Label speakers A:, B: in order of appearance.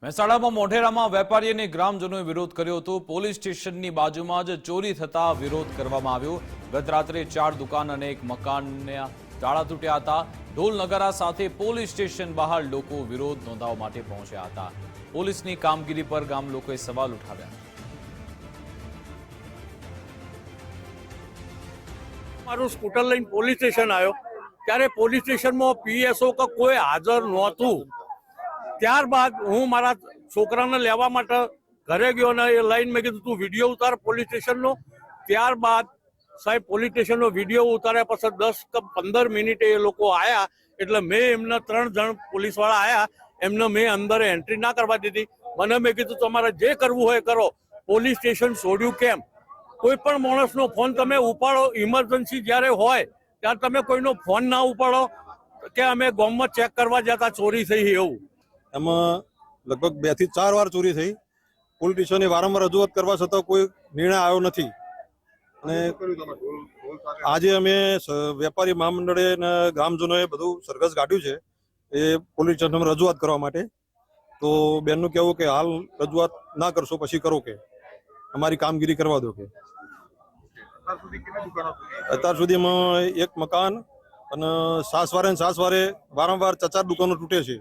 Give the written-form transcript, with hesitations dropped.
A: મહેસાણામાં મોઢેરામાં વેપારી અને ગ્રામજનોએ વિરોધ કર્યો હતો। પોલીસ સ્ટેશનની બાજુમાં જ ચોરી થતા વિરોધ કરવામાં આવ્યો। ગત રાત્રે 4 દુકાન અને એક મકાનના તાળા તૂટ્યા હતા। ઢોલ નગારા સાથે પોલીસ સ્ટેશન બહાર લોકો વિરોધ નોંધાવવા માટે પહોંચ્યા હતા। પોલીસની કામગીરી પર ગામ લોકોએ સવાલ ઉઠાવ્યા।
B: મારું સ્કૂટર લઈને પોલીસ સ્ટેશન આવ્યો ત્યારે પોલીસ સ્ટેશનમાં પીએસઓ કે કોઈ હાજર નહોતું। ત્યારબાદ હું મારા છોકરાને લેવા માટે ઘરે ગયો ને એ લઈને મેં કીધું તું વિડીયો ઉતાર પોલીસ સ્ટેશનનો। ત્યારબાદ સાહેબ પોલીસ સ્ટેશનનો વિડીયો ઉતાર્યા પછી 10 કે 15 મિનિટે એ લોકો આવ્યા એટલે મેં એમને 3 જણ પોલીસવાળા આવ્યા એમને મેં અંદર એન્ટ્રી ના કરવા દીધી। મને મેં કીધું તમારે જે કરવું હોય કરો, પોલીસ સ્ટેશન છોડ્યું કેમ? કોઈ પણ માણસનો ફોન તમે ઉપાડો, ઇમરજન્સી જ્યારે હોય ત્યારે તમે કોઈનો ફોન ના ઉપાડો કે અમે ગામમાં ચેક કરવા જતા ચોરી થઈ એવું।
C: એમાં લગભગ 2 થી 4 વાર ચોરી થઈ। પોલીસ સ્ટેશને વારંવાર રજૂઆત કરવા છતાં કોઈ નિર્ણય આવ્યો નથી। અને આજે અમે વેપારી મહામંડળે અને ગ્રામજનોએ બધું સરઘસ કાઢ્યું છે એ પોલીસ સ્ટેશનમાં રજૂઆત કરવા માટે। તો બેનનું કહેવું કે હાલ રજૂઆત ના કરશો પછી કરો કે અમારી કામગીરી કરવા દો કે। અત્યાર સુધીમાં એક મકાન અને સાસવારે વારંવાર 4 દુકાનો તૂટે છે।